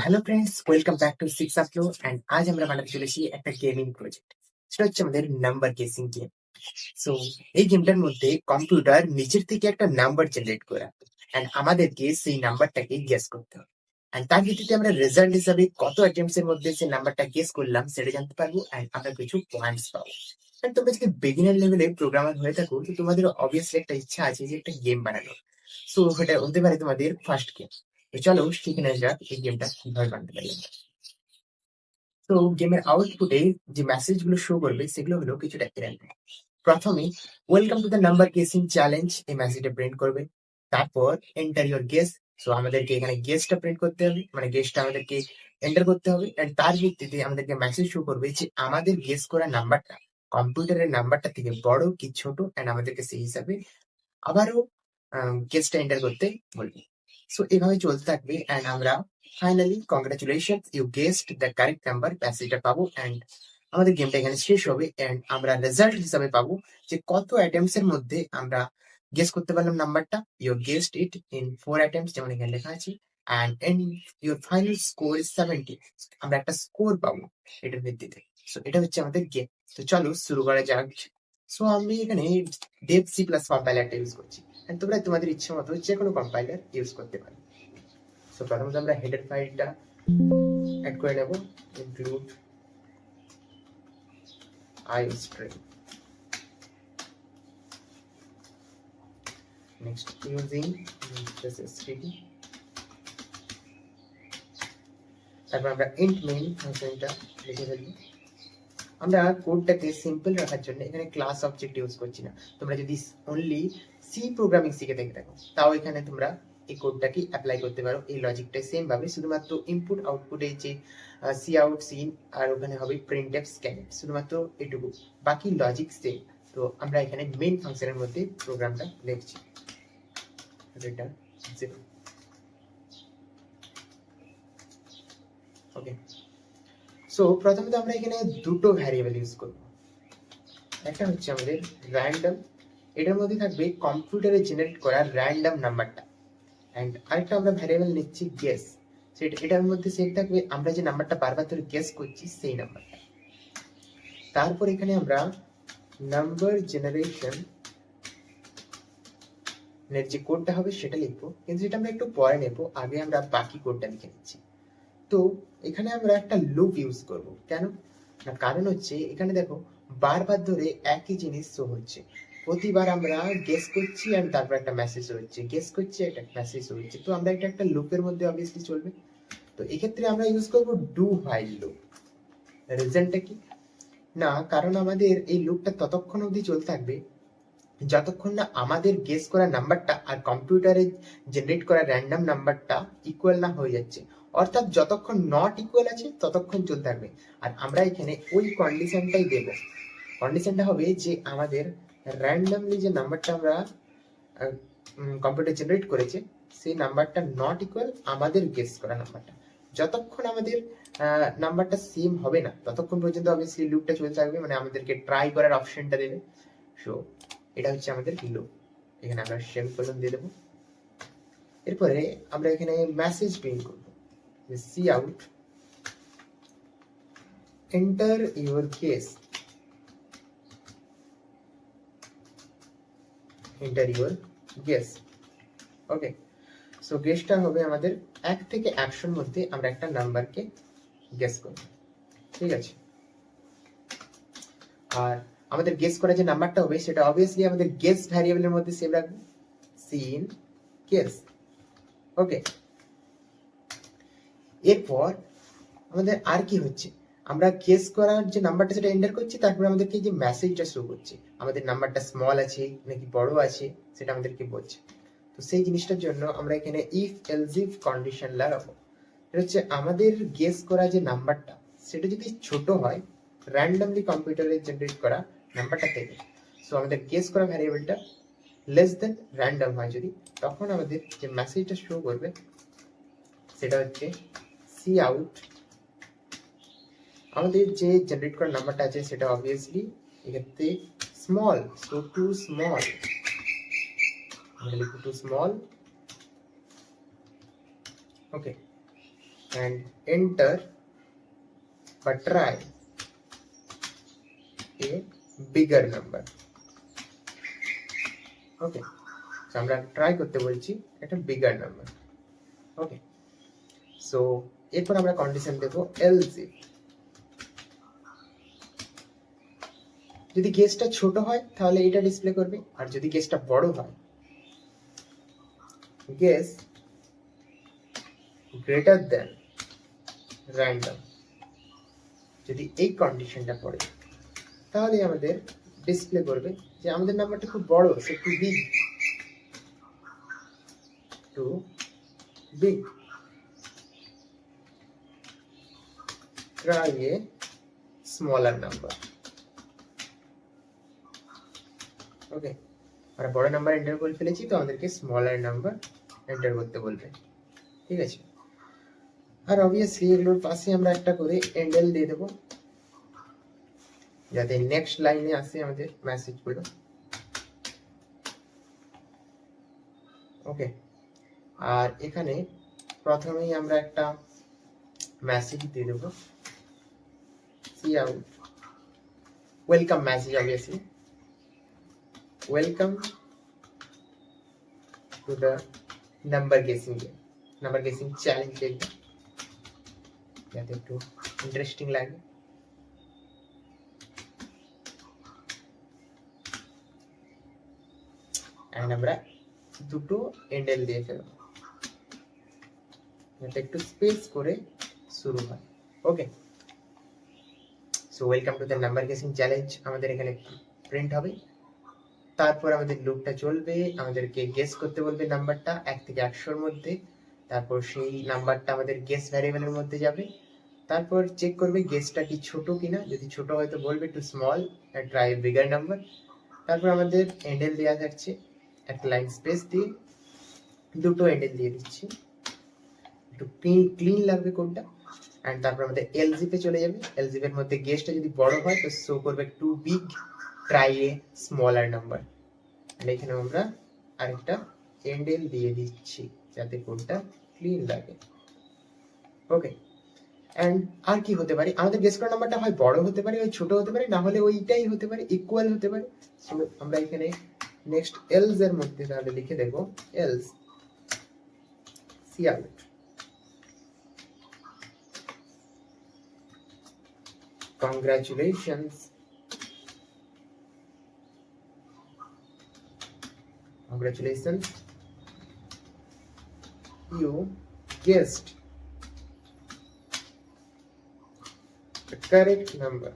Hello friends, welcome back to six আপলো। And আজ আমরা বানাতে চলেছি একটা গেমিং প্রজেক্ট। সেটা হচ্ছে আমাদের নাম্বার গেসিং গেম। সো এই গেমটার মধ্যে কম্পিউটার নিজের থেকে একটা নাম্বার জেনারেট করে রাখবে, অ্যান্ড আমাদেরকে সেই নাম্বারটাকে গেস করতে হবে। অ্যান্ড তার ভিত্তিতে আমরা রেজাল্ট হিসাবে কত অ্যাটেম্পস এর মধ্যে সেই নাম্বারটা গেস করলাম সেটা জানতে পারবো, অ্যান্ড আমরা কিছু পয়েন্টস পাবো। অ্যান্ড তোমরা যদি বিগিনার লেভেলে প্রোগ্রামার হয়ে থাকো, তো তোমাদের অবভিয়াসলি একটা ইচ্ছা আছে যে একটা গেম বানানোর। সো এটা হতে পারে তোমাদের ফার্স্ট গেম। তো চলো শিখে নেওয়া যাক এই গেমটা কিভাবে বানাতে পারি আমরা। তো গেমের আউটপুটে যে মেসেজ গুলো শো করবে সেগুলো হলো কিছুটা এরকম। প্রথমে welcome to the number guessing challenge এই মেসেজটা প্রিন্ট করবে। তারপর এন্টার ইউর গেস। সো আমাদেরকে এখানে গেসটা প্রিন্ট করতে হবে, মানে গেসটা আমাদেরকে এন্টার করতে হবে। এন্ড তার ভিত্তিতে আমাদেরকে মেসেজ শো করবে যে আমাদের গেস করা নাম্বারটা কম্পিউটারের নাম্বারটা থেকে বড় কি ছোট, এন্ড আমাদেরকে সেই হিসাবে আবারও গেসটা এন্টার করতে বলবে। সো এভাবে চলতে থাকবে, অ্যান্ড আমরা finally congratulation you guessed the correct number মেসেজটা পাবো। অ্যান্ড আমাদের গেমটা এখানে শেষ হবে, অ্যান্ড আমরা রেজাল্ট হিসাবে পাবো যে কত অ্যাটেম্পস এর মধ্যে আমরা গেস করতে পারলাম নাম্বারটা। You guessed it in 4 attempts, যেমন এখানে লেখা আছে। And your final score is 70। আমরা একটা স্কোর পাবো এটার ভিত্তিতে। সো এটা হচ্ছে আমাদের গেম। তো চলো শুরু করা যাক। সো আমি এখানে ডেভ সি প্লাস কম্পাইলারটা ইউজ করছি, and তোমরা তোমাদের ইচ্ছে মতো যে কোনো কম্পাইলার ইউজ করতে পারো। সো প্রথমত আমরা হেডার ফাইলটা অ্যাড করে নেব, include iostream, next using this std, তারপর আমরা int main ফাংশনটা লিখে ফেলবো। আমরা কোডটাকে সিম্পল রাখার জন্য এখানে ক্লাস অবজেক্ট ইউজ করছি না। তোমরা যদি অনলি সি প্রোগ্রামিং শিখে থেকে থাকো, তাও এখানে তোমরা এই কোডটাকে অ্যাপ্লাই করতে পারো। এই লজিকটা সেম ভাবে, শুধুমাত্র ইনপুট আউটপুটে যে সি আউট সিন আর ওখানে হবে প্রিন্ট এফ স্ক্যান, শুধুমাত্র এটুকু, বাকি লজিক সেম। তো আমরা এখানে মেইন ফাংশনের মধ্যে প্রোগ্রামটা লিখছি, রিটার্ন 0। ওকে, সো প্রথমত আমরা এখানে দুটো ভ্যারিয়েবল ইউজ করব। একটা হচ্ছে আমাদের র্যান্ডম, এটার মধ্যে থাকবে কম্পিউটারে জেনারেট করা র্যান্ডম নাম্বারটা। অ্যান্ড আরেকটা আমরা ভ্যারিয়েবল নিচ্ছি গেস, সেটা এটার মধ্যে সেট থাকবে আমরা যে নাম্বারটা বারবার ধরে গেস করছি সেই নাম্বারটা। তারপর এখানে আমরা নাম্বার জেনারেশন এর যে কোডটা হবে সেটা লিখবো, কিন্তু সেটা আমরা একটু পরে নেব, আগে আমরা বাকি কোডটা লিখে নিচ্ছি। তো এখানে আমরা একটা লুপ ইউজ করব। কেন না, কারণ হচ্ছে এখানে দেখো বারবার ধরে একই জিনিস শো হচ্ছে। প্রতিবার আমরা গেস করছি আর তারপর একটা মেসেজ হচ্ছে, গেস করছি একটা মেসেজ হচ্ছে। তো আমরা এটা একটা লুপের মধ্যে অবভিয়াসলি চলবে। তো এক্ষেত্রে আমরা ইউজ করব ডু হোয়াইল লুপ। রিজনটা কি না, কারণ আমাদের এই লুপটা ততক্ষণ অবধি চলতে থাকবে যতক্ষণ না আমাদের গেস করা নাম্বারটা আর কম্পিউটারে জেনারেট করা র্যান্ডম নাম্বারটা ইকুয়াল না হয়ে যাচ্ছে। অর্থাৎ যতক্ষণ নট ইকুয়াল আছে ততক্ষণ চলতে থাকবে। আর আমরা এখানে ওই কন্ডিশনটাই দেব। কন্ডিশনটা হবে যে আমাদের র্যান্ডমলি যে নাম্বারটা আমরা কম্পিউটার জেনারেট করেছে সেই নাম্বারটা নট ইকুয়াল আমাদের গেস করা নাম্বারটা। যতক্ষণ আমাদের নাম্বারটা সেম হবে না ততক্ষণ পর্যন্ত অবভিয়াসলি লুপটা চলতে থাকবে, মানে আমাদেরকে ট্রাই করার অপশনটা দেবে। সো এটা হচ্ছে আমাদের লুপ। এখানে আমরা সেমিকোলন দিয়ে দেবো। এরপরে আমরা এখানে মেসেজ প্রিন্ট করব, cout enter your guess, enter your guess. Okay, so গেসটা হবে আমাদের 1 থেকে 100 মধ্যে আমরা একটা নাম্বারকে গেস করব, ঠিক আছে। আর আমাদের গেস করা যে নাম্বারটা হবে সেটা অবভিয়াসলি আমাদের গেস ভ্যারিয়েবলের মধ্যে সেভ রাখবো, সিন গেস। ওকে, এরপর আমাদের আর কি হচ্ছে, আমরা গেস করার যে নাম্বারটা সেটা এন্টার করছি, তারপরে আমাদেরকে যে মেসেজটা শো করছে আমাদের নাম্বারটা স্মল আছে নাকি বড় আছে সেটা আমাদেরকে বলছে। তো সেই জিনিসটার জন্য আমরা এখানে ইফ এলস ইফ কন্ডিশন লাগাবো। এটা হচ্ছে আমাদের গেস করা যে নাম্বারটা সেটা যদি ছোট হয় র্যান্ডমলি কম্পিউটারে জেনারেট করা নাম্বারটা থেকে, সো আমাদের গেস করা ভ্যারিয়েবলটা লেস দেন র্যান্ডম হয় যদি, তখন আমাদের যে মেসেজটা শো করবে সেটা হচ্ছে সি আউট আমাদের যে জেনারেট করা নাম্বারটা আছে সেটা অবভিয়াসলি এক্ষেত্রে স্মল, সো টু স্মল, আমরা লিখব too small. Okay, and enter বা try a bigger number. Okay, so আমরা ট্রাই করতে বলছি একটা বিগার নাম্বার। ওকে, সো এরপর আমরা কন্ডিশন দেব এলস ইফ যদি গেসটা ছোট হয় তাহলে এটা ডিসপ্লে করবে, আর যদি গেসটা বড় হয়, গেস গ্রেটার দেন র্যান্ডম, যদি এই কন্ডিশনটা পড়ে তাহলে আমাদের ডিসপ্লে করবে যে আমাদের নাম্বারটা খুব বড়, so too big, too big, try a smaller number. Okay, আমরা বড় নাম্বার এন্টার করে ফেলেছি, তো আমাদেরকে স্মলার নাম্বার এন্টার করতে বলবে। ঠিক আছে, আর অবভিয়াসলি এগুলোর পাশে আমরা একটা করে এন্ডেল দিয়ে দেবো যাতে নেক্সট লাইনে আসে আমাদের মেসেজগুলো। ওকে, আর এখানে প্রথমেই আমরা একটা মেসেজ দিয়ে দেবো, see out, welcome message, obviously welcome to the number guessing game, number guessing challenge দেখবে যাতে একটু ইন্টারেস্টিং লাগে। এন্ড আমরা দুটো এন্ডেল দিয়ে ফেলবো যাতে একটু স্পেস করে শুরু হয়। Okay, so welcome to the number guessing challenge আমাদের এখানে প্রিন্ট হবে। তারপর আমাদের লুপটা চলবে, আমাদেরকে গেস করতে বলবে নাম্বারটা 1 থেকে 100 মধ্যে, তারপর সেই নাম্বারটা আমাদের গেস ভ্যারিয়েবলের মধ্যে যাবে, তারপর চেক করবে গেসটা কি ছোট কিনা, যদি ছোট হয় তো বলবে too small and try bigger number. তারপর আমাদের এন্ডেল দেওয়া থাকছে, একটা লাইন স্পেস দিয়ে দুটো এন্ডেল দিয়ে দিচ্ছি, একটু ক্লিন লাগবে কোডটা। এন্ড তারপর আমাদের এলজিপে চলে যাবে, এলজিপের মধ্যে গেসটা যদি বড় হয় তো শো করবে too big, try a smaller number. এখানে আমরা আরেকটা এন্ডেল দিয়ে দিচ্ছি যাতে কোডটা ক্লিন লাগে। ওকে, এন্ড আর কি হতে পারে, আমাদের গেস করা নাম্বারটা হয় বড় হতে পারে, ওই ছোট হতে পারে, না হলে ওইটাই হতে পারে, ইকুয়াল হতে পারে। সো আমরা এখানে নেক্সট এলস এর মধ্যে তাহলে লিখে দেব else cout congratulations you guessed the correct number.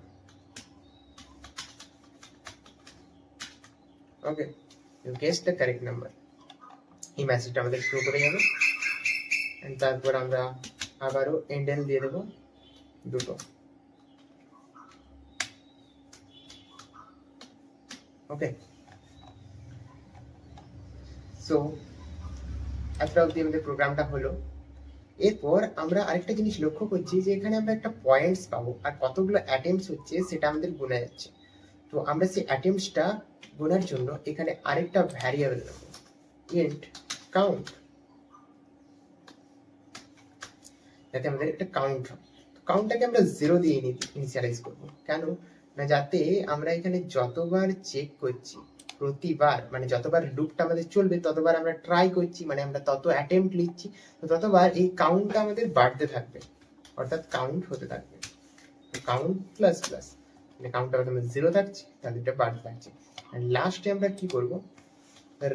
Okay, you guessed the correct number. এই মেসেজটা আমাদের শো করে যাবে। এন্ড তারপর আমরা আবারও এন্ডেল দিয়ে দেব দুটো। ওকে, সো এতটা অবধি আমাদের প্রোগ্রামটা হলো। এরপর আমরা আরেকটা জিনিস লক্ষ্য করছি যে এখানে আমরা একটা পয়েন্টস পাবো, আর কতগুলো অ্যাটেম্পটস হচ্ছে সেটা আমাদের গোনা যাচ্ছে। তো আমরা সেই অ্যাটেম্পটসটা গোনার জন্য এখানে আরেকটা ভ্যারিয়েবল নেব, ইন্ট কাউন্ট, যাতে আমাদের একটা কাউন্ট হয়। কাউন্টটাকে আমরা 0 দিয়ে ইনিশিয়ালাইজ করব। কেন না, যাতে আমরা এখানে যতবার চেক করছি, প্রতিবার মানে যতবার লুপটা আমাদের চলবে ততবার আমরা ট্রাই করছি, মানে আমরা তত অ্যাটেম্পট লিখছি, তো ততবার এই কাউন্টটা আমাদের বাড়তে থাকবে, অর্থাৎ কাউন্ট হতে থাকবে। কাউন্ট প্লাস প্লাস, মানে কাউন্টটা আমাদের 0 থাকছে তাহলে এটা বাড়তে থাকছে। আর লাস্টে আমরা কি করব,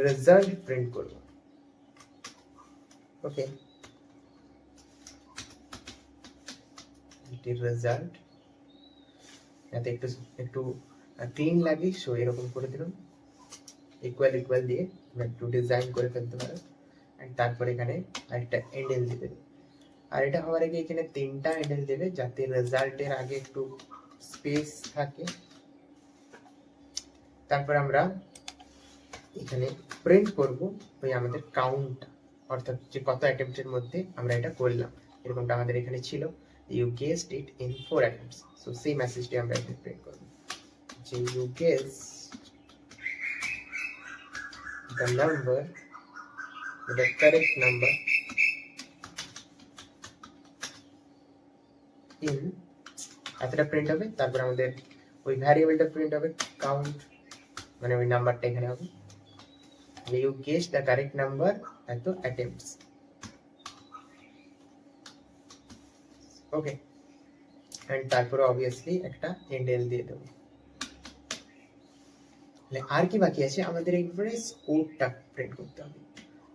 রেজাল্ট প্রিন্ট করব। ওকে, এটির রেজাল্ট যাতে একটু একটু ক্লিন লাগে, সো এরকম করে দিলাম, ইকুয়াল ইকুয়াল দিয়ে একটু ডিজাইন করে ফেলতে পারো। এন্ড তারপর এখানে আরেকটা এন্ডেল দিতে দেবে, আর এটা হওয়ার আগে এখানে 3টা এন্ডেল দেবে যাতে রেজাল্টের আগে একটু স্পেস থাকে। তারপর আমরা এখানে প্রিন্ট করব ওই আমাদের কাউন্ট, অর্থাৎ যে কত অ্যাটেম্পটের মধ্যে আমরা এটা করলাম, এরকমটা আমাদের এখানে ছিল, you guessed it in 4 attempts. So সেই মেসেজটি আমরা এখানে প্রিন্ট করব যে you guess the correct number in এতটা প্রিন্ট হবে, তারপর আমাদের ওই ভ্যারিয়েবলটা প্রিন্ট হবে কাউন্ট, মানে ওই নাম্বারটা এখানে হবে you guess the correct number এত অ্যাটেম্পটস। ওকে, এন্ড তারপরে অবভিয়াসলি একটা এন্ডেল দিয়ে দেবো। আর কি বাকি আছে, আমাদের একবারে স্কোরটা প্রিন্ট করতে হবে।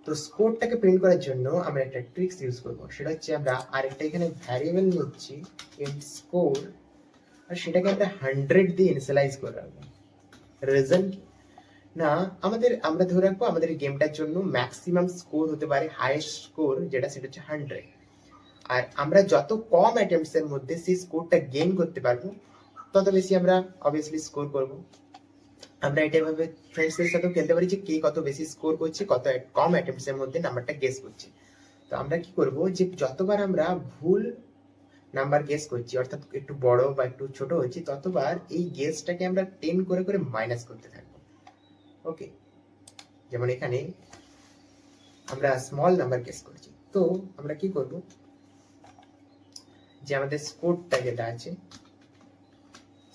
তো স্কোরটাকে প্রিন্ট করার জন্য আমরা একটা ট্রিক্স ইউজ করব, সেটা হচ্ছে আমরা আরেকটা এখানে ভ্যারিয়েবল নিচ্ছি ইন্ট স্কোর, আর সেটাকে আমরা 100 দিয়ে ইনিশিয়ালাইজ করে রাখবো। রিজন না, আমরা ধরে রাখবো আমাদের গেমটার জন্য ম্যাক্সিমাম স্কোর হতে পারে, হাইয়েস্ট স্কোর যেটা সেটা হচ্ছে 100, আর আমরা যত কম অ্যাটেম্পটস এর মধ্যে সেই স্কোরটা গেইন করতে পারবো তত বেশি আমরা অবভিয়াসলি স্কোর করব। আমরা এটা ভাবে ফ্রেন্ডসদের সাথেও খেলতে পারি যে কে কত বেশি স্কোর করছে, কত কম অ্যাটেম্পটস এর মধ্যে নাম্বারটা গেস করছে। তো আমরা কি করব, যে যতবার আমরা ভুল নাম্বার গেস করছি, অর্থাৎ একটু বড় বা একটু ছোট হচ্ছে, ততবার এই গেসটাকে আমরা 10 করে করে মাইনাস করতে থাকবো। ওকে, যেমন এখানে আমরা স্মল নাম্বার গেস করছি, তো আমরা কি করব, যে আমাদের স্কোরটা যেটা আছে,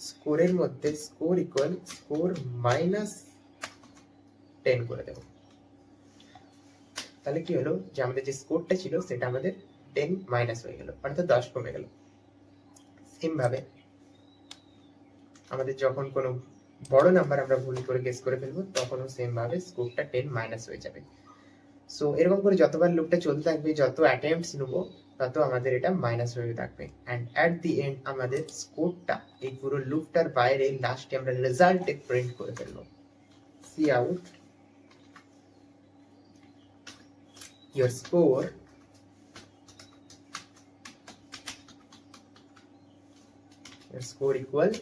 স্কোরের মধ্যে স্কোর ইকুয়াল স্কোর মাইনাস 10 করে দেব। তাহলে কি হলো, যে আমাদের যে স্কোরটা ছিল সেটা আমাদের 10 মাইনাস হয়ে গেল, অর্থাৎ 10 কমে গেল। সেম ভাবে আমাদের যখন কোনো বড় নাম্বার আমরা ভুল করে গেস করে ফেলবো, তখনও সেম ভাবে স্কোরটা 10 মাইনাস হয়ে যাবে। সো এরকম করে যতবার লুপটা চলতে থাকবে, যত অ্যাটেম্পটস নেবো তত আমাদের এটা মাইনাস হয়ে থাকবে, এন্ড অ্যাট দি এন্ড আমাদের স্কোরটা এই পুরো লুপটার বাইরে লাস্টে আমরা রেজাল্টে প্রিন্ট করে ফেলবো, see out your score equal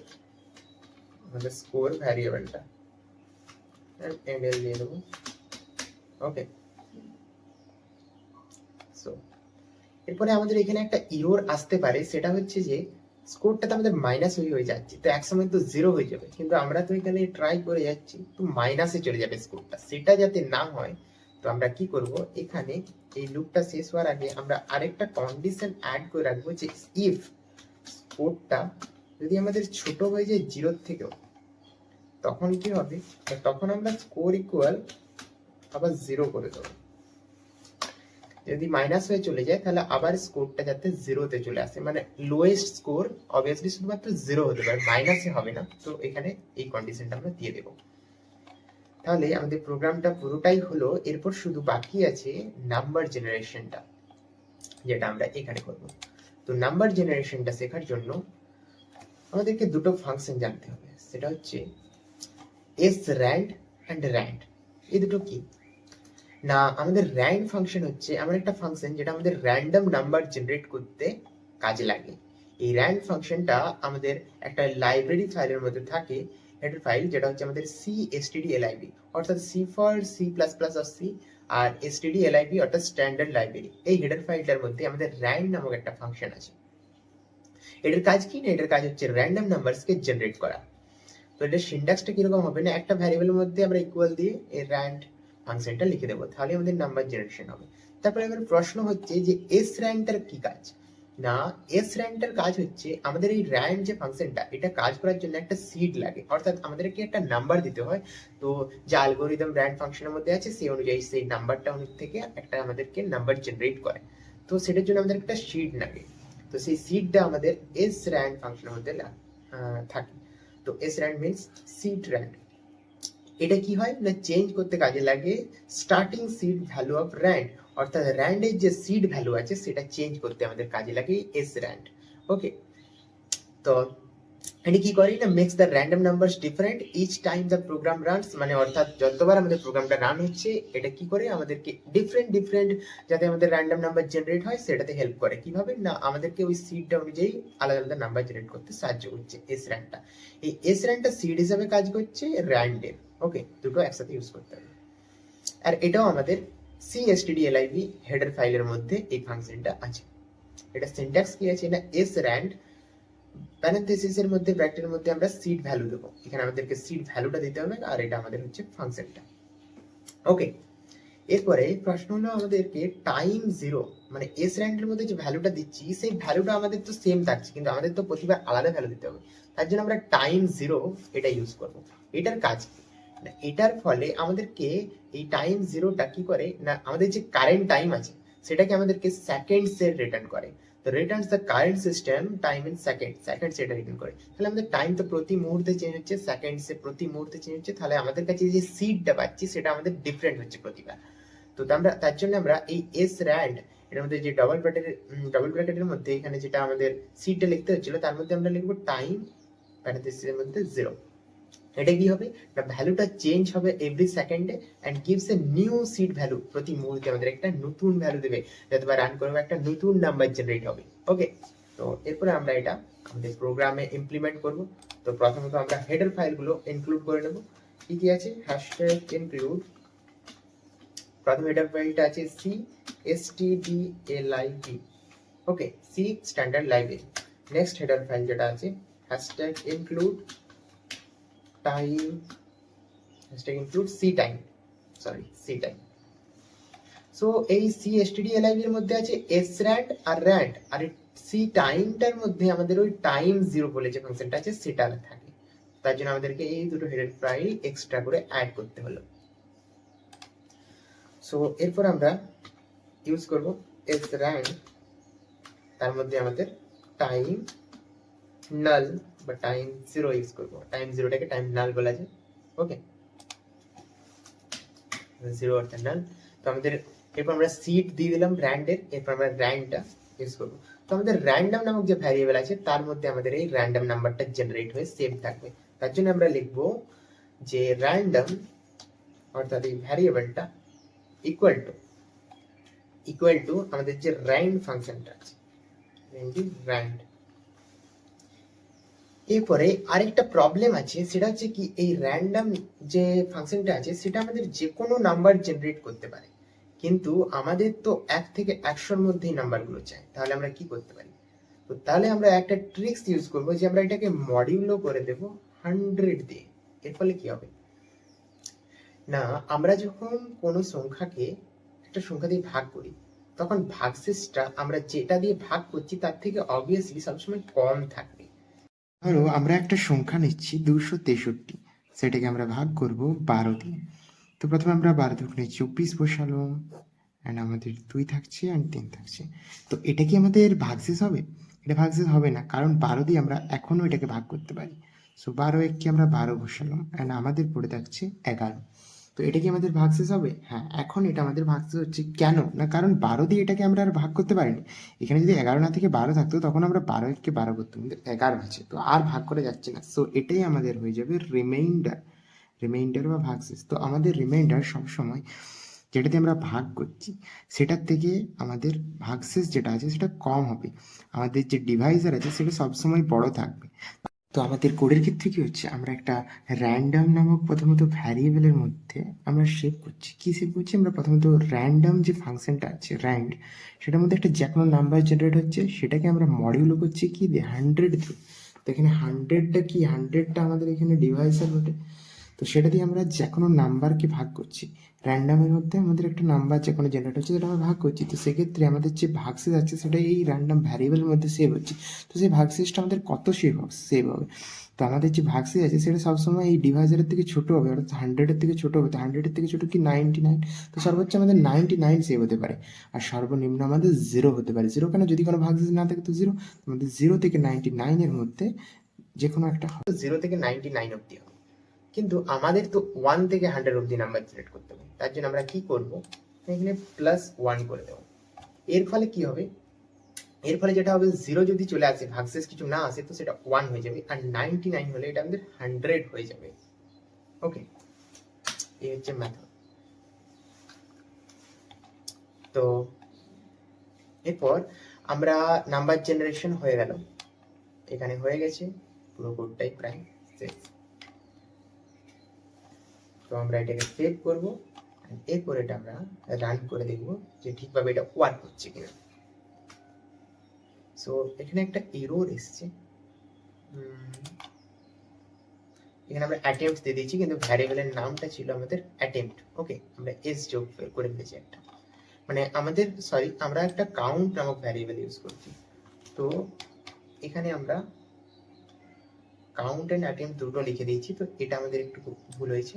আমাদের স্কোর ভ্যারিয়েবলটা এন্ডেল দিয়ে দেবো। ওকে, সো এরপরে আমাদের এখানে একটা ইরর আসতে পারে, সেটা হচ্ছে যে স্কোরটা তো আমাদের মাইনাস হয়ে যাচ্ছে, তো একসময় তো জিরো হয়ে যাবে, কিন্তু আমরা তো এখানে ট্রাই করে যাচ্ছি তো মাইনাসে চলে যাবে স্কোরটা, সেটা যাতে না হয় তো আমরা কি করব, এখানে এই লুপটা শেষ হওয়ার আগে আমরা আরেকটা কন্ডিশন অ্যাড করে রাখবো, যে ইফ স্কোরটা যদি আমাদের ছোট হয়ে যায় 0 থেকেও, তখন কি হবে, তখন আমরা স্কোর ইকুয়াল আবার 0 করে দেবো। যদি মাইনাস হয়ে চলে যায় তাহলে আবার স্কোরটা যাতে 0-তে চলে আসে, মানে লোয়েস্ট স্কোর অবভিয়াসলি শুধুমাত্র 0 হতে পারে, মাইনাসে হবে না। তো এখানে এই কন্ডিশনটা আমরা দিয়ে দেব। তাহলে আমাদের প্রোগ্রামটা পুরোটাই হলো, এরপর শুধু বাকি আছে নাম্বার জেনারেশনটা, যেটা আমরা এখানে করব। তো নাম্বার জেনারেশনটা শেখার জন্য আমাদেরকে দুটো ফাংশন জানতে হবে, সেটা হচ্ছে srand and rand। এই দুটো কি না, আমাদের rand ফাংশন হচ্ছে এমন একটা ফাংশন যেটা আমাদের র্যান্ডম নাম্বার জেনারেট করতে কাজে লাগে। এই rand ফাংশনটা আমাদের একটা লাইব্রেরি ফাইলের মধ্যে থাকে, হেডার ফাইল, যেটা হচ্ছে আমাদের cstdlib, অর্থাৎ c for c++ or c, আর stdlib অর্থাৎ স্ট্যান্ডার্ড লাইব্রেরি। এই হেডার ফাইলটার মধ্যে আমাদের rand নামক একটা ফাংশন আছে। এটার কাজ কি না, এটার কাজ হচ্ছে র্যান্ডম নাম্বারসকে জেনারেট করা। তো এটার সিনট্যাক্সটা কিরকম হবে না, একটা ভ্যারিয়েবলের মধ্যে আমরা ইকুয়াল দিয়ে এই র্যান্ড ফাংশনটা লিখে দেবো, তাহলে আমাদের নাম্বার জেনারেশন হবে। তারপরে এবার প্রশ্ন হচ্ছে যে এস র্যান্ডটার কি কাজ না, এস র্যান্ডটার কাজ হচ্ছে আমাদের এই র্যান্ড যে ফাংশনটা, এটা কাজ করার জন্য একটা সিড লাগে, অর্থাৎ আমাদেরকে একটা নাম্বার দিতে হয়। তো যে অ্যালগরিদম র্যান্ড ফাংশনের মধ্যে আছে সেই অনুযায়ী সেই নাম্বারটা থেকে একটা আমাদেরকে নাম্বার জেনারেট করে। তো সেটার জন্য আমাদের একটা সিড লাগে, তো সেই সিডটা আমাদের এস র্যান্ড ফাংশনের মধ্যে থাকে। তো S RAND means seed RAND. এটা কি হয় না, চেঞ্জ করতে কাজে লাগে starting seed value of RAND, অর্থাৎ র্যান্ডের যে সিড ভ্যালু আছে সেটা চেঞ্জ করতে আমাদের কাজে লাগে এস র্যান্ড। ওকে, তো এটা কি করে না, makes the random numbers different each time the program runs, মানে অর্থাৎ যতবার আমাদের প্রোগ্রামটা রান হচ্ছে এটা কি করে আমাদেরকে ডিফারেন্ট ডিফারেন্ট যাতে আমাদের র্যান্ডম নাম্বার জেনারেট হয় সেটাতে হেল্প করে। কিভাবে না, আমাদেরকে ওই সিডটা অনুযায়ী আলাদা আলাদা নাম্বার জেনারেট করতে সাহায্য করছে এস র্যান্ডটা। এই এস র্যান্ডটা সিড হিসাবে কাজ করছে র্যান্ডের। ওকে, দুটো একসাথে ইউজ করতে হবে। আর এটাও আমাদের cstdlib হেডার ফাইলের মধ্যে এই ফাংশনটা আছে। এটা সিনট্যাক্স কি আছে না, এস র্যান্ড প্যারেনথেসিসের মধ্যে ব্র্যাকেটের মধ্যে আমরা সিড ভ্যালু দেবো, এখানে আমাদেরকে সিড ভ্যালুটা দিতে হবে, আর এটা আমাদের হচ্ছে ফাংশনটা। ওকে, এরপরে প্রশ্ন হলো আমাদেরকে টাইম জিরো মানে এস র্যান্ডের মধ্যে যে ভ্যালুটা দিচ্ছি সেই ভ্যালুটা আমাদের তো সেম থাকছে, কিন্তু আমাদের তো প্রতিবার আলাদা ভ্যালু দিতে হবে। তার জন্য আমরা টাইম জিরো এটা ইউজ করব। এটার কাজ কি না, এটার ফলে আমাদেরকে এই টাইম জিরোটা কি করে না, আমাদের যে কারেন্ট টাইম আছে সেটাকে আমাদেরকে সেকেন্ডস এর রিটার্ন করে। তো Returns the current system time in seconds এটা রিটার্ন করে। তাহলে আমাদের টাইম তো প্রতি মুহূর্তে চেঞ্জ হচ্ছে, সেকেন্ডসে প্রতি মুহূর্তে চেঞ্জ হচ্ছে, তাহলে আমাদের কাছে যে সিডটা পাচ্ছি সেটা আমাদের ডিফারেন্ট হচ্ছে প্রতিবার। তো আমরা তার জন্য আমরা এই এস র্যান্ড এর মধ্যে যে ডবল ব্র্যাকেটের মধ্যে এখানে যেটা আমাদের সিটটা লিখতে হচ্ছিল তার মধ্যে আমরা লিখবো টাইম প্যারেন্থেসিসের মধ্যে জিরো। এটা কি হবে না, ভ্যালুটা চেঞ্জ হবে এভরি সেকেন্ডে and gives a new seed value. প্রতি মুহূর্তে আমাদের একটা নতুন ভ্যালু দেবে, যতবার রান করবো একটা নতুন নাম্বার জেনারেট হবে। ওকে, তো এরপরে আমরা এটা আমাদের প্রোগ্রামে ইমপ্লিমেন্ট করব। তো প্রথমত আমরা হেডার ফাইলগুলো ইনক্লুড করে নেব। কি কি আছে, হ্যাশট্যাগ ইনক্লুড, প্রথম হেডার ফাইলটা আছে সি stdlib, ওকে, C standard library. Next header file যেটা আছে hashtag include time, hashtag include C time, sorry C time. So এই সি stdlib এর মধ্যে আছে srand আর rand, আর সি টাইমটার মধ্যে আমাদের ওই টাইম জিরো বলে যে ফাংশনটা আছে সেটা থাকে। তার জন্য আমাদেরকে এই দুটো হেডার ফাইল এক্সট্রা করে অ্যাড করতে হলো। সো এরপর আমরা ইউজ করব srand, তার মধ্যে আমাদের টাইম নাল বা টাইম জিরো ইউজ করব। টাইম জিরোটাকে টাইম নাল বলা যায়। ওকে, জিরো অর্থাৎ নাল। তো আমাদের এরপর আমরা সিট দিয়ে দিলাম র্যান্ডের, এরপর আমরা র্যান্ডটা ইউজ করব। তো আমাদের র্যান্ডম নামক যে ভ্যারিয়েবল আছে তার মধ্যে আমাদের এই র্যান্ডম নাম্বারটা জেনারেট হয়ে সেভ থাকবে। তার জন্য আমরা লিখবো যে র্যান্ডম অর্থাৎ এই ভ্যারিয়েবলটা ইকুয়াল টু আমাদের যে র্যান্ড ফাংশনটা আছে র্যান্ড। এরপরে আরেকটা প্রবলেম আছে, সেটা হচ্ছে কি এই র্যান্ডম যে ফাংশনটা আছে সেটা আমাদের যে কোনো নাম্বার জেনারেট করতে পারে, কিন্তু আমাদের তো 1 থেকে 100-র মধ্যেই নাম্বারগুলো চাই। তাহলে আমরা কি করতে পারি, তো তাহলে আমরা একটা ট্রিক্স ইউজ করবো যে আমরা এটাকে মডিউলো করে দেব 100 দিয়ে। এর ফলে কি হবে না, আমরা যখন কোনো সংখ্যাকে একটা সংখ্যা দিয়ে ভাগ করি তখন ভাগশেষটা আমরা যেটা দিয়ে ভাগ করছি তার থেকে অবভিয়াসলি সবসময় কম থাকবে। ধরো আমরা একটা সংখ্যা নিচ্ছি 263, সেটাকে আমরা ভাগ করব 12 দিয়ে। তো প্রথমে আমরা 12 দুগুণে 24 বসালো, অ্যান্ড আমাদের 2 থাকছে অ্যান্ড 3 থাকছে। তো এটা কি আমাদের ভাগশেষ হবে? এটা ভাগশেষ হবে না, কারণ 12 দিয়ে আমরা এখনও এটাকে ভাগ করতে পারি। সো 12 একে আমরা 12 বসালাম অ্যান্ড আমাদের পড়ে থাকছে 11। তো এটা কি আমাদের ভাগশেষ হবে? হ্যাঁ, এখন এটা আমাদের ভাগশেষ হচ্ছে। কেন না, কারণ 12 দিয়ে এটাকে আমরা আর ভাগ করতে পারিনি। এখানে যদি 11 না থেকে 12 থাকতো তখন আমরা 12 একে 12 করতাম, কিন্তু 11 আছে তো আর ভাগ করে যাচ্ছে না। সো এটাই আমাদের হয়ে যাবে রিমাইন্ডার বা ভাগশেষ। তো আমাদের রিমাইন্ডার সবসময় যেটাতে আমরা ভাগ করছি সেটার থেকে আমাদের ভাগশেষ যেটা আছে সেটা কম হবে। আমাদের যে ডিভাইজার আছে সেটা সবসময় বড় থাকবে। তো আমাদের কোডের ক্ষেত্রে কি হচ্ছে, আমরা একটা র্যান্ডম নামক প্রথমত ভ্যারিয়েবলের মধ্যে আমরা সেভ করছি। কি সেভ করছি, আমরা প্রথমত র্যান্ডম যে ফাংশনটা আছে র্যান্ড, সেটার মধ্যে একটা যে কোনো নাম্বার জেনারেট হচ্ছে সেটাকে আমরা মডিউলো করছি কি দিয়ে, 100 দিয়ে। তো এখানে 100টা কি, 100টা আমাদের এখানে ডিভাইসার বটে। তো সেটা দিয়ে আমরা যে কোনো নাম্বারকে ভাগ করছি। র্যান্ডামের মধ্যে আমাদের একটা নাম্বার যে কোনো জেনারেট হচ্ছে সেটা আমরা ভাগ করছি। তো সেক্ষেত্রে আমাদের যে ভাগশেষ আছে সেটা এই র্যান্ডাম ভ্যারিয়েবলের মধ্যে সেভ হচ্ছে। তো সেই ভাগশেষটা আমাদের কত সেভ হবে, তো আমাদের যে ভাগশেষ আছে সেটা সবসময় এই ডিভাইজারের থেকে ছোটো হবে, অর্থাৎ 100-এর থেকে ছোটো হবে। তো 100-এর থেকে ছোটো কি, 99। তো সর্বোচ্চ আমাদের 99 সেভ হতে পারে, আর সর্বনিম্ন আমাদের 0 হতে পারে। 0 কেন, যদি কোনো ভাগশেষ না থাকে তো 0। আমাদের 0 থেকে 99-এর মধ্যে যে কোনো একটা 0 থেকে 99 অব্দি হবে, কিন্তু আমাদের তো 1 থেকে 100 অব্দি নাম্বার জেনারেট করতে হবে। তার জন্য আমরা কি করব, এখানে +1 করে দেবো। এর ফলে কি হবে, এর ফলে যেটা হবে 0 যদি চলে আসে, ভাগশেষ কিছু না আসে, তো সেটা 1 হয়ে যাবে, আর 99 হলে এটা আমাদের 100 হয়ে যাবে। ওকে, এই হচ্ছে মেথড। তো এরপর আমরা নাম্বার জেনারেশন হয়ে গেল, এখানে হয়ে গেছে পুরো কোডটাই প্রায় শেষ। তো আমরা এটাকে সেভ করব, এরপর এটা আমরা রান করে দেখব যে ঠিকভাবে এটা ওয়ার্ক করছে কিনা। সো এখানে একটা এরর এসছে, এখানে আমরা অ্যাটেম্পট দিয়ে দিয়েছি, কিন্তু ভ্যারিয়েবলের নামটা ছিল আমাদের অ্যাটেম্পট। ওকে, আমরা এস যোগ করে ফেলেছি একটা, মানে আমাদের আমরা একটা কাউন্ট নামক ভ্যারিয়েবল ইউজ করছি। তো এখানে আমরা কাউন্ট এন্ড অ্যাটেম্পট দুটো লিখে দিয়েছি, তো এটা আমাদের একটু ভুল হয়েছে।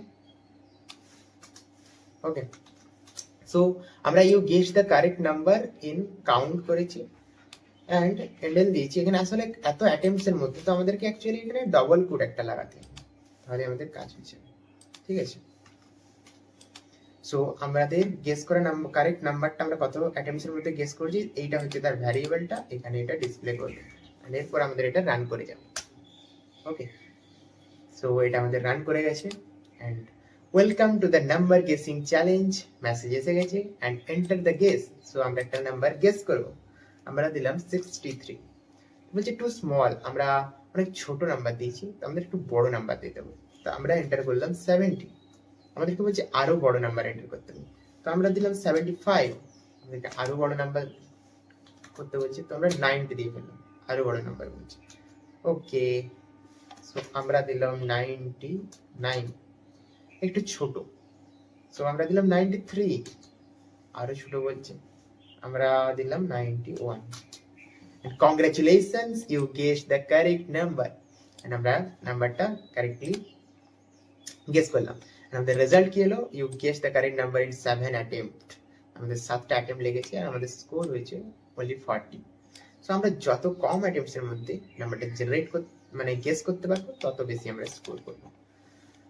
ওকে, সো আমরা you guess the correct number in count করেছি অ্যান্ড এন্ডেল দিয়েছি। এখানে আসলে এত অ্যাটেম্পটস এর মধ্যে তো আমাদেরকে অ্যাকচুয়ালি এখানে ডবল কোড একটা লাগাতে হবে, তাহলে আমাদের কাজ হয়েছে। ঠিক আছে, সো আমাদের গেস করা কারেক্ট নাম্বারটা আমরা কত অ্যাটেম্পটস এর মধ্যে গেস করছি, এইটা হচ্ছে তার ভ্যারিয়েবলটা, এখানে এটা ডিসপ্লে করবে, আর এরপর আমাদের এটা রান করে যাবে। ওকে, সো এটা আমাদের রান করে গেছে and welcome to the number guessing challenge message এসে গেছে and enter the guess. So আমরা একটা নাম্বার গেস করব, আমরা দিলাম 63। বলছে টু স্মল, আমরা অনেক ছোট নাম্বার দিয়েছি, তো আমাদের একটু বড় নাম্বার দিতে হবে। তো আমরা এন্টার করলাম 70, আমাদেরকে বলছে আরো বড় নাম্বার এন্টার করতে হবে, তো আমরা দিলাম 75, আমাদেরকে আরো বড় নাম্বার করতে বলছে, তো আমরা 90 দিয়ে ফেললাম, আরো বড় নাম্বার বলছে। ওকে, সো আমরা দিলাম 99, একটু ছোট, সো আমরা দিলাম 93, আরো ছোট বলছে, আমরা দিলাম 91। Congratulations, you guessed the correct number, and আমরা নাম্বারটা কারেক্টলি গেস করলাম। আমাদের রেজাল্ট কি হলো, you guess the correct number in 7 attempt, আমাদের 7টা অ্যাটেম্পট লেগেছে আর আমাদের স্কোর হয়েছে অনলি 40। সো আমরা যত কম অ্যাটেম্পটস এর মধ্যে নাম্বারটা জেনারেট মানে গেস করতে পারবো, তত বেশি আমরা স্কোর করবো।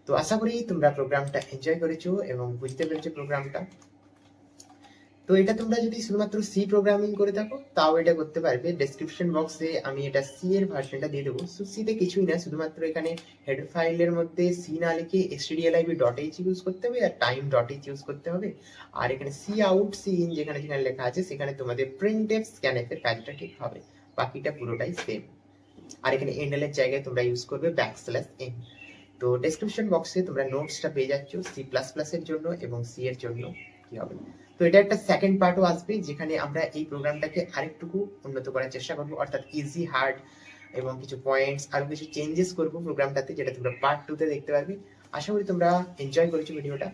তো আশা করি তোমরা প্রোগ্রামটা এনজয় করেছো এবং বুঝতে পেরেছো প্রোগ্রামটা। তো এটা তোমরা যদি শুধুমাত্র সি প্রোগ্রামিং করে থাকো তাও এটা করতে পারবে। ডেসক্রিপশন বক্সে আমি এটা সি এর ভার্সনটা দিয়ে দেবো। সো সিতে কিছুই না, শুধুমাত্র এখানে হেডার ফাইলের মধ্যে সি না লিখে stdlib.h ইউজ করতে হবে আর time.h ইউজ করতে হবে। আর এখানে সি আউট সি ইন যেখানে যেখানে লেখা আছে সেখানে তোমাদের printf scanf এর কাজটা ঠিক হবে, বাকিটা পুরোটাই সেম। আর এখানে এন্ডেল এর জায়গায় তোমরা ইউজ করবে \n। তো ডেসক্রিপশন বক্সে তোমরা নোটসটা পেয়ে যাচ্ছ সি প্লাস প্লাস এর জন্য এবং সি এর জন্য কি হবে। তো এটা একটা সেকেন্ড পার্টও আসবে, যেখানে আমরা এই প্রোগ্রামটাকে আরেকটুকু উন্নত করার চেষ্টা করবো, অর্থাৎ ইজি হার্ড এবং কিছু পয়েন্টস আরো কিছু চেঞ্জেস করবো প্রোগ্রামটাতে, যেটা তোমরা পার্ট 2 তে দেখতে পারবে। আশা করি তোমরা এনজয় করেছো ভিডিওটা।